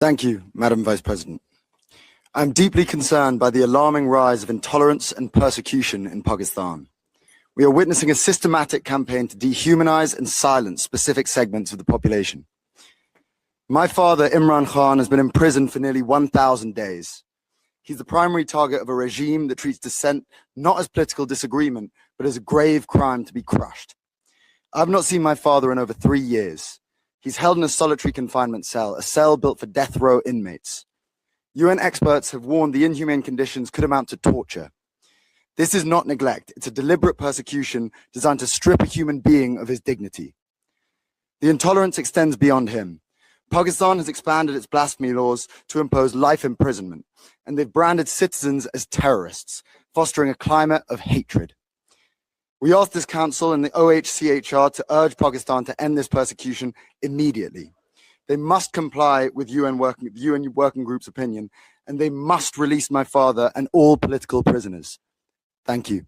Thank you, Madam Vice President. I'm deeply concerned by the alarming rise of intolerance and persecution in Pakistan. We are witnessing a systematic campaign to dehumanize and silence specific segments of the population. My father, Imran Khan, has been imprisoned for nearly 1,000 days. He's the primary target of a regime that treats dissent not as political disagreement, but as a grave crime to be crushed. I've not seen my father in over 3 years. He's held in a solitary confinement cell, a cell built for death row inmates. UN experts have warned the inhumane conditions could amount to torture. This is not neglect. It's a deliberate persecution designed to strip a human being of his dignity. The intolerance extends beyond him. Pakistan has expanded its blasphemy laws to impose life imprisonment, and they've branded citizens as terrorists, fostering a climate of hatred. We ask this council and the OHCHR to urge Pakistan to end this persecution immediately. They must comply with UN Working Group's opinion, and they must release my father and all political prisoners. Thank you.